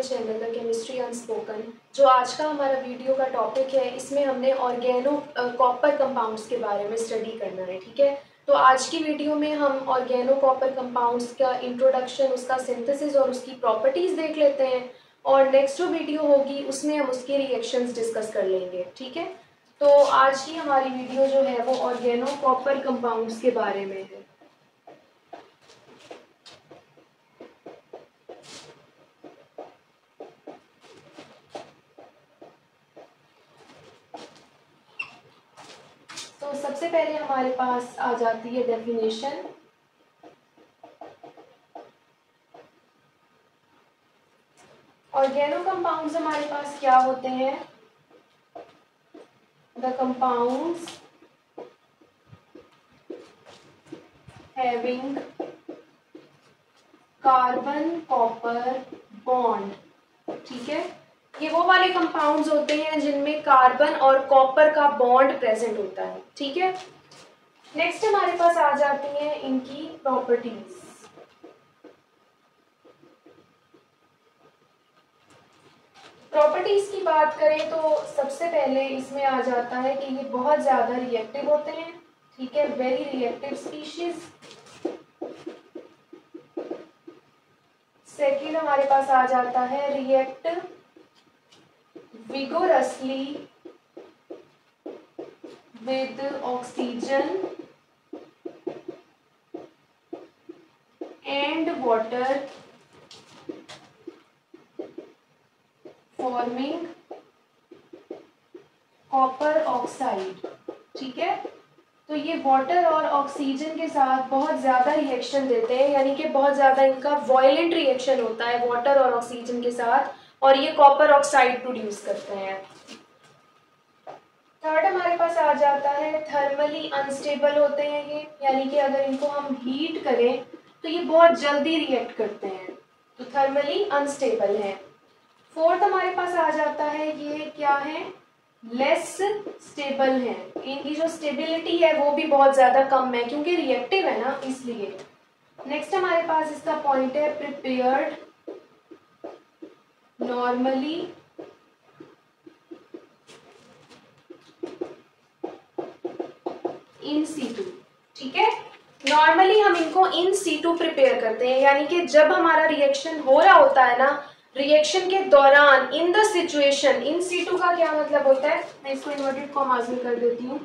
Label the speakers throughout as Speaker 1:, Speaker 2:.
Speaker 1: Channel the chemistry unspoken. जो आज का हमारा वीडियो का टॉपिक है, इसमें हमने ऑर्गेनो कॉपर कंपाउंड्स के बारे में स्टडी करना है। ठीक है, तो आज की वीडियो में हम ऑर्गेनो कॉपर कंपाउंड्स का इंट्रोडक्शन, उसका सिंथेसिस और उसकी प्रॉपर्टीज़ देख लेते हैं। और नेक्स्ट जो वीडियो होगी उसमें हम उसके रिएक्शंस डिस्कस कर लेंगे। ठीक है, तो आज की हमारी वीडियो जो है वो ऑर्गेनो कॉपर कंपाउंड्स के बारे में है। तो सबसे पहले हमारे पास आ जाती है डेफिनेशन। ऑर्गेनो कंपाउंड्स हमारे पास क्या होते हैं? The compounds having carbon copper bond. ठीक है, ये वो वाले कंपाउंड्स होते हैं जिनमें कार्बन और कॉपर का बॉन्ड प्रेजेंट होता है। ठीक है, नेक्स्ट हमारे पास आ जाती हैं इनकी प्रॉपर्टीज। प्रॉपर्टीज की बात करें तो सबसे पहले इसमें आ जाता है कि ये बहुत ज्यादा रिएक्टिव होते हैं। ठीक है, वेरी रिएक्टिव स्पीशीज। सेकेंड हमारे पास आ जाता है react vigorously with oxygen and water forming copper oxide. ठीक है, तो ये वाटर और ऑक्सीजन के साथ बहुत ज़्यादा रिएक्शन देते हैं, यानी कि बहुत ज़्यादा इनका वॉयलेंट रिएक्शन होता है वाटर और ऑक्सीजन के साथ, और ये कॉपर ऑक्साइड प्रोड्यूस करते हैं। थर्ड हमारे पास आ जाता है थर्मली अनस्टेबल होते हैं ये, यानी कि अगर इनको हम हीट करें तो ये बहुत जल्दी रिएक्ट करते हैं, तो थर्मली अनस्टेबल है। फोर्थ हमारे पास आ जाता है ये क्या है, लेस स्टेबल है। इनकी जो स्टेबिलिटी है वो भी बहुत ज्यादा कम है क्योंकि रिएक्टिव है ना, इसलिए। नेक्स्ट हमारे पास इसका पॉइंट है प्रिपेयर्ड नॉर्मली इन सीटू। ठीक है, नॉर्मली हम इनको इन सीटू प्रिपेयर करते हैं, यानी कि जब हमारा रिएक्शन हो रहा होता है ना, रिएक्शन के दौरान, in the situation. In situ का क्या मतलब होता है, मैं इसको इन्वर्टेड कॉमास में कर देती हूँ।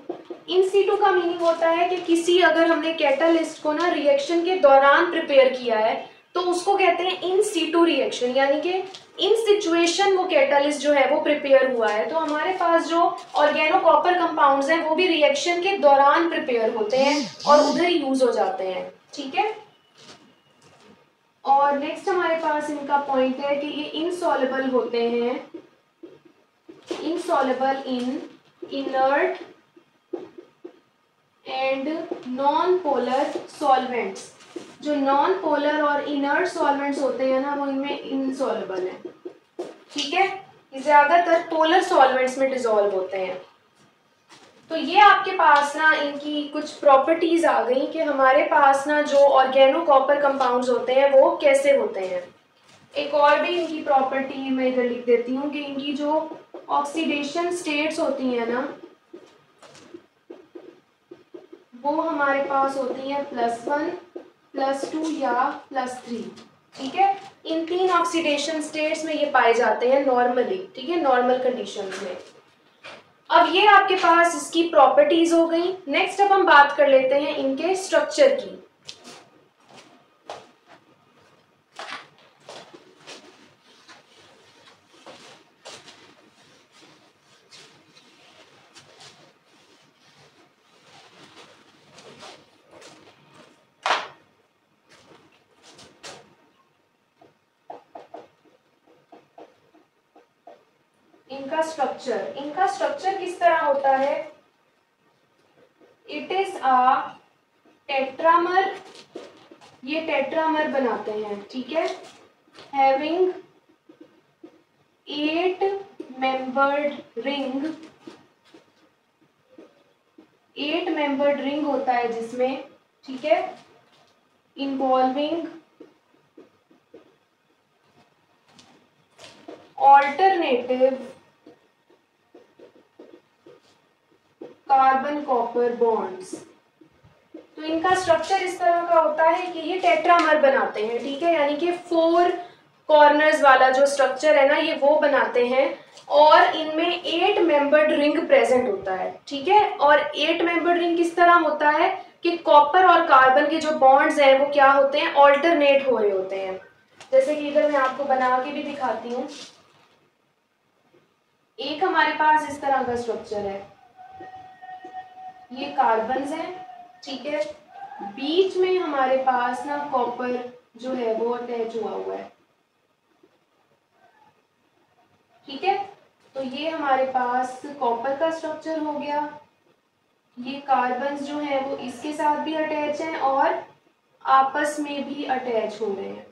Speaker 1: इन सीटू का मीनिंग होता है कि किसी, अगर हमने कैटालिस्ट को ना रिएक्शन के दौरान प्रिपेयर किया है तो उसको कहते हैं इन सीटू रिएक्शन, यानी कि इन सिचुएशन वो कैटालिस्ट जो है वो प्रिपेयर हुआ है। तो हमारे पास जो ऑर्गेनो कॉपर कंपाउंड्स हैं वो भी रिएक्शन के दौरान प्रिपेयर होते हैं और उधर यूज हो जाते हैं। ठीक है, और नेक्स्ट हमारे पास इनका पॉइंट है कि ये इनसॉल्युबल होते हैं, insoluble in inert and non polar solvents. जो नॉन पोलर और इनर्ट सॉल्वेंट्स होते हैं ना, वो इनमें इनसॉल्युबल है। ठीक है, ये ज्यादातर पोलर सॉल्वेंट्स में डिसॉल्व होते हैं। तो ये आपके पास ना इनकी कुछ प्रॉपर्टीज आ गई कि हमारे पास ना जो ऑर्गेनो कॉपर कंपाउंड्स होते हैं वो कैसे होते हैं। एक और भी इनकी प्रॉपर्टी मैं इधर लिख देती हूँ कि इनकी जो ऑक्सीडेशन स्टेट्स होती हैं ना, वो हमारे पास होती हैं +1, +2 या +3। ठीक है, इन 3 ऑक्सीडेशन स्टेट्स में ये पाए जाते हैं नॉर्मली। ठीक है, नॉर्मल कंडीशंस में। अब ये आपके पास इसकी प्रॉपर्टीज हो गई। नेक्स्ट अब हम बात कर लेते हैं इनके स्ट्रक्चर की। इनका स्ट्रक्चर किस तरह होता है? इट इज अ टेट्रामर, ये टेट्रामर बनाते हैं। ठीक है, having 8 membered ring, 8 membered ring होता है जिसमें, ठीक है, involving alternative carbon copper bonds. तो इनका स्ट्रक्चर इस तरह का होता है कि ये टेट्रामर बनाते हैं, ठीक है, यानी कि 4 कॉर्नर्स वाला जो स्ट्रक्चर है ना ये वो बनाते हैं, और इनमें 8 मेंबर्ड रिंग प्रेजेंट होता है, ठीक है। और 8 मेंबर्ड रिंग किस तरह होता है कि कॉपर और कार्बन के जो बॉन्ड्स हैं वो क्या होते हैं, ऑल्टरनेट हो रहे होते हैं। जैसे कि इधर मैं आपको बना के भी दिखाती हूँ। एक हमारे पास इस तरह का स्ट्रक्चर है, ये कार्बन्स हैं, ठीक है, बीच में हमारे पास ना कॉपर जो है वो अटैच हुआ है, ठीक है। तो ये हमारे पास कॉपर का स्ट्रक्चर हो गया, ये कार्बन्स जो है वो इसके साथ भी अटैच हैं और आपस में भी अटैच हो रहे हैं,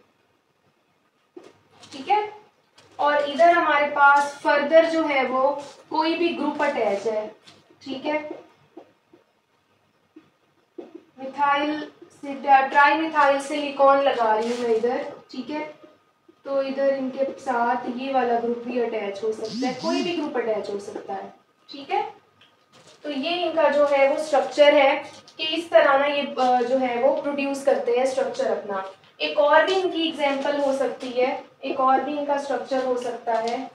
Speaker 1: ठीक है। और इधर हमारे पास फर्दर जो है वो कोई भी ग्रुप अटैच है, ठीक है, मिथाइल ट्राई मिथाइल सिलिकॉन लगा रही हूँ मैं इधर, ठीक है। तो इधर इनके साथ ये वाला ग्रुप भी अटैच हो सकता है, कोई भी ग्रुप अटैच हो सकता है, ठीक है। तो ये इनका जो है वो स्ट्रक्चर है कि इस तरह ना ये जो है वो प्रोड्यूस करते हैं स्ट्रक्चर अपना। एक और भी इनकी एग्जांपल हो सकती है, एक और भी इनका स्ट्रक्चर हो सकता है,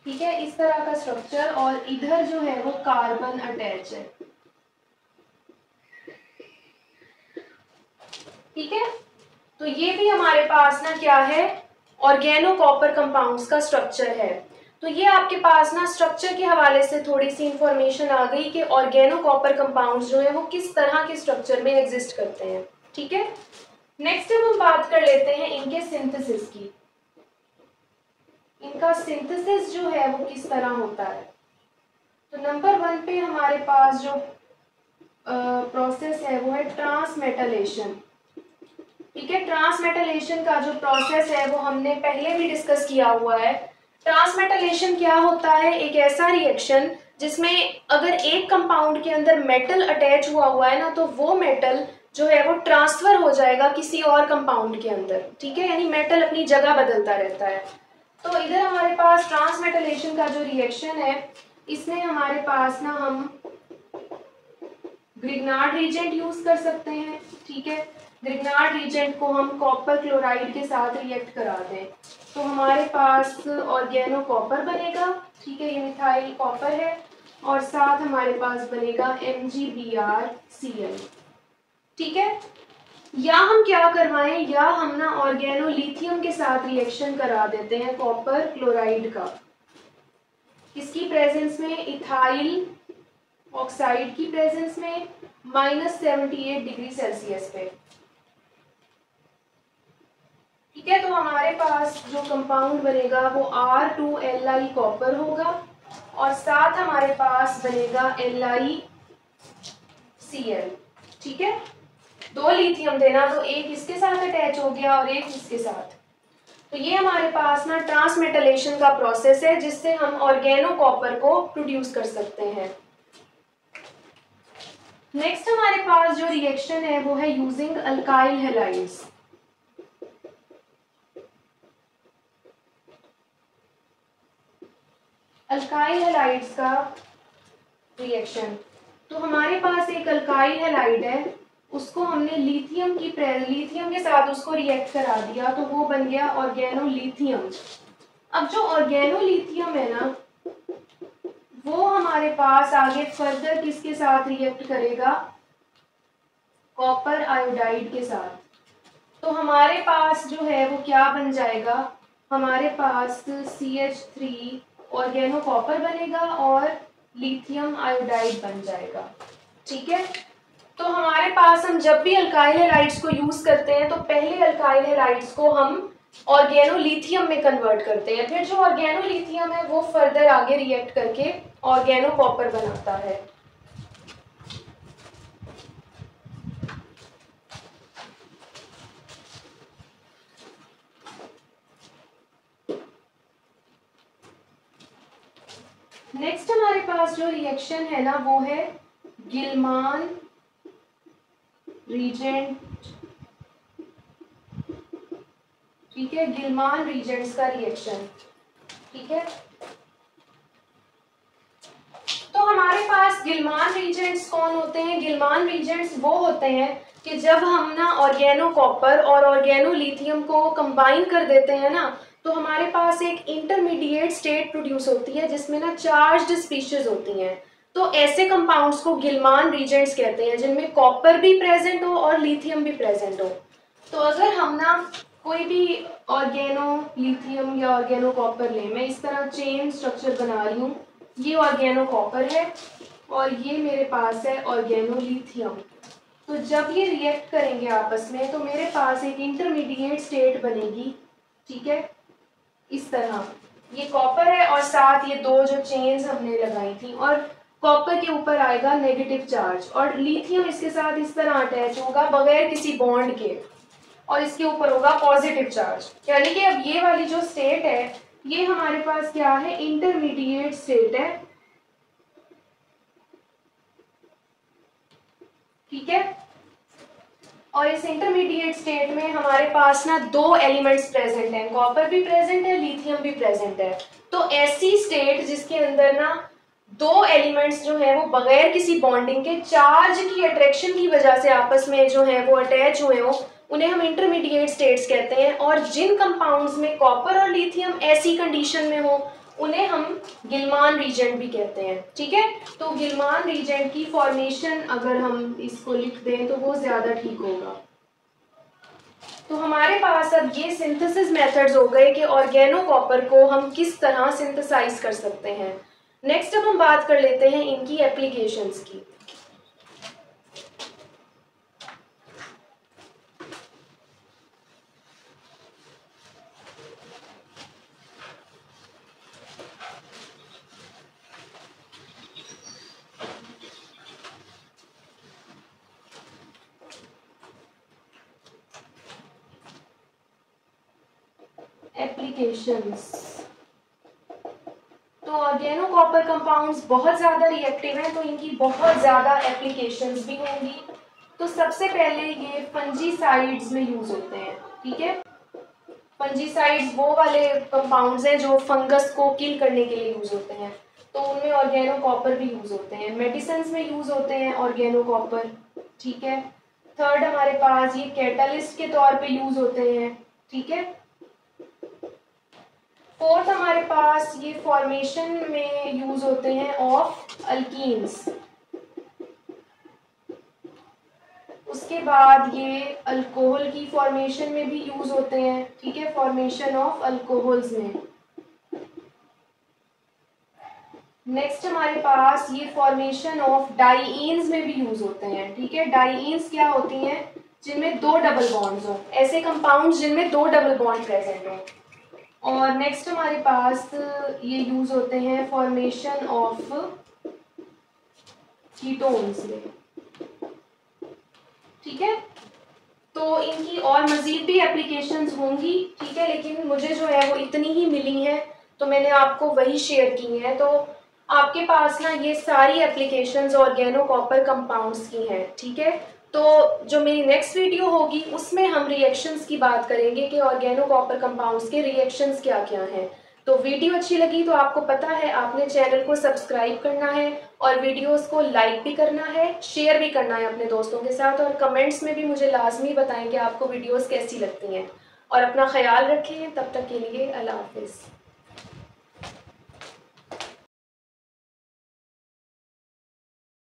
Speaker 1: ठीक है, इस तरह का स्ट्रक्चर, और इधर जो है वो कार्बन अटैच है, ठीक है। तो ये भी हमारे पास ना क्या है, ऑर्गेनो कॉपर कंपाउंड्स का स्ट्रक्चर है। तो ये आपके पास ना स्ट्रक्चर के हवाले से थोड़ी सी इंफॉर्मेशन आ गई कि ऑर्गेनो कॉपर कंपाउंड्स जो है वो किस तरह के स्ट्रक्चर में एग्जिस्ट करते हैं, ठीक है। नेक्स्ट अब हम बात कर लेते हैं इनके सिंथेसिस की। इनका सिंथेसिस जो है वो किस तरह होता है। तो नंबर 1 पे हमारे पास जो प्रोसेस है वो है ट्रांसमेटलेशन, ठीक है। ट्रांसमेटलेशन का जो प्रोसेस है वो हमने पहले भी डिस्कस किया हुआ है। ट्रांसमेटलेशन क्या होता है, एक ऐसा रिएक्शन जिसमें अगर एक कंपाउंड के अंदर मेटल अटैच हुआ है ना तो वो मेटल जो है वो ट्रांसफर हो जाएगा किसी और कंपाउंड के अंदर, ठीक है, यानी मेटल अपनी जगह बदलता रहता है। तो इधर हमारे पास ट्रांसमेटलेशन का जो रिएक्शन है इसमें हमारे पास ना हम ग्रिग्नार्ड रिएजेंट यूज कर सकते हैं, ठीक है। ग्रिग्नार्ड रिएजेंट को हम कॉपर क्लोराइड के साथ रिएक्ट करा दें तो हमारे पास ऑर्गेनो कॉपर बनेगा, ठीक है, ये मिथाइल कॉपर है, और साथ हमारे पास बनेगा MgBrCl, ठीक है। या हम क्या करवाएं, या हम ना ऑर्गेनो लिथियम के साथ रिएक्शन करा देते हैं कॉपर क्लोराइड का, किसकी प्रेजेंस में, इथाइल ऑक्साइड की प्रेजेंस में -78 डिग्री सेल्सियस पे, ठीक है। तो हमारे पास जो कंपाउंड बनेगा वो R2Li कॉपर होगा और साथ हमारे पास बनेगा LiCl, ठीक है। 2 लिथियम देना तो एक इसके साथ अटैच हो गया और एक इसके साथ। तो ये हमारे पास ना ट्रांसमेटलेशन का प्रोसेस है जिससे हम ऑर्गेनो कॉपर को प्रोड्यूस कर सकते हैं। नेक्स्ट हमारे पास जो रिएक्शन है वो है using alkyl halides. Alkyl halides का रिएक्शन, तो हमारे पास एक अल्काइल हैलाइड है, उसको हमने लिथियम के साथ उसको रिएक्ट करा दिया तो वो बन गया ऑर्गेनोलिथियम। अब जो ऑर्गेनोलिथियम है ना वो हमारे पास आगे फर्दर किसके साथ रिएक्ट करेगा, कॉपर आयोडाइड के साथ। तो हमारे पास जो है वो क्या बन जाएगा, हमारे पास CH3 ऑर्गेनो कॉपर बनेगा और लिथियम आयोडाइड बन जाएगा, ठीक है। तो हमारे पास हम जब भी अल्काइल हैलाइड्स को यूज करते हैं तो पहले अल्काइल हैलाइड्स को हम ऑर्गेनो लिथियम में कन्वर्ट करते हैं, फिर जो ऑर्गेनो लिथियम है वो फर्दर आगे रिएक्ट करके ऑर्गेनो कॉपर बनाता है। नेक्स्ट हमारे पास जो रिएक्शन है ना वो है गिलमान रीजेंट, ठीक है, गिलमान रीजेंट्स का रिएक्शन, ठीक है। तो हमारे पास गिलमान रीजेंट्स कौन होते हैं? गिलमान रीजेंट्स वो होते हैं कि जब हम ना ऑर्गेनो कॉपर और ऑर्गेनो लिथियम को कंबाइन कर देते हैं ना, तो हमारे पास एक इंटरमीडिएट स्टेट प्रोड्यूस होती है जिसमें ना चार्ज्ड स्पीशीज होती हैं। तो ऐसे कंपाउंड्स को गिलमान रीजेंट्स कहते हैं जिनमें कॉपर भी प्रेजेंट हो और लिथियम भी प्रेजेंट हो। तो अगर हम ना कोई भी ऑर्गेनो लिथियम या ऑर्गेनो कॉपर लें, मैं इस तरह चेन स्ट्रक्चर बना रही हूँ, ये ऑर्गेनो कॉपर है और ये मेरे पास है ऑर्गेनो लिथियम। तो जब ये रिएक्ट करेंगे आपस में तो मेरे पास एक इंटरमीडिएट स्टेट बनेगी, ठीक है, इस तरह। ये कॉपर है और साथ ये दो जो चेन्स हमने लगाई थी, और कॉपर के ऊपर आएगा नेगेटिव चार्ज और लिथियम इसके साथ इस तरह अटैच होगा बगैर किसी बॉन्ड के, और इसके ऊपर होगा पॉजिटिव चार्ज। यानी कि अब ये वाली जो स्टेट है ये हमारे पास क्या है? इंटरमीडिएट स्टेट है, ठीक है। और इस इंटरमीडिएट स्टेट में हमारे पास ना दो एलिमेंट्स प्रेजेंट हैं, कॉपर भी प्रेजेंट है, लिथियम भी प्रेजेंट है। तो ऐसी स्टेट जिसके अंदर ना दो एलिमेंट्स जो है वो बगैर किसी बॉन्डिंग के चार्ज की अट्रैक्शन की वजह से आपस में जो है वो अटैच हुए हो, उन्हें हम इंटरमीडिएट स्टेट्स कहते हैं। और जिन कंपाउंड्स में कॉपर और लिथियम ऐसी कंडीशन में हो उन्हें हम गिलमान रीजेंट भी कहते हैं, ठीक है। तो गिलमान रीजेंट की फॉर्मेशन अगर हम इसको लिख दें तो वो ज्यादा ठीक होगा। तो हमारे पास अब ये सिंथेसिस मेथड्स हो गए कि ऑर्गेनो कॉपर को हम किस तरह सिंथेसाइज कर सकते हैं। नेक्स्ट अब हम बात कर लेते हैं इनकी एप्लीकेशंस की। एप्लीकेशंस, तो ऑर्गेनो कॉपर कंपाउंड्स बहुत ज़्यादा रिएक्टिव हैं तो इनकी बहुत ज़्यादा एप्लीकेशंस भी होंगी। तो सबसे पहले ये फंजीसाइड्स में यूज होते हैं, ठीक है। फंजीसाइड्स वो वाले कंपाउंड्स हैं जो फंगस को किल करने के लिए यूज होते हैं, तो उनमें ऑर्गेनो कॉपर भी यूज होते हैं। मेडिसिन्स में यूज होते हैं ऑर्गेनो कॉपर, ठीक है। थर्ड हमारे पास ये कैटलिस्ट के तौर पे यूज होते हैं, ठीक है। फोर्थ हमारे पास ये फॉर्मेशन में यूज होते हैं ऑफ अल्कीन्स। उसके बाद ये अल्कोहल की फॉर्मेशन में भी यूज होते हैं, ठीक है, फॉर्मेशन ऑफ अल्कोहल्स में। नेक्स्ट हमारे पास ये फॉर्मेशन ऑफ डाइईन्स में भी यूज होते हैं, ठीक है। डाइईन्स क्या होती हैं? जिनमें दो डबल बॉन्ड्स हो, ऐसे कंपाउंड्स जिनमें दो डबल बॉन्ड प्रेजेंट हो। और नेक्स्ट हमारे पास ये यूज होते हैं फॉर्मेशन ऑफ कीटोन्स में, ठीक है। तो इनकी और मजीद भी एप्लीकेशंस होंगी, ठीक है, लेकिन मुझे जो है वो इतनी ही मिली है तो मैंने आपको वही शेयर की है। तो आपके पास ना ये सारी एप्लीकेशंस ऑर्गेनो कॉपर कंपाउंड्स की हैं, ठीक है। तो जो मेरी नेक्स्ट वीडियो होगी उसमें हम रिएक्शंस की बात करेंगे कि ऑर्गेनो कॉपर कंपाउंड्स के रिएक्शंस क्या क्या हैं। तो वीडियो अच्छी लगी तो आपको पता है आपने चैनल को सब्सक्राइब करना है और वीडियोस को लाइक भी करना है, शेयर भी करना है अपने दोस्तों के साथ, और कमेंट्स में भी मुझे लाजमी बताएं कि आपको वीडियोस कैसी लगती हैं। और अपना ख्याल रखें, तब तक के लिए अल्लाह हाफिज़।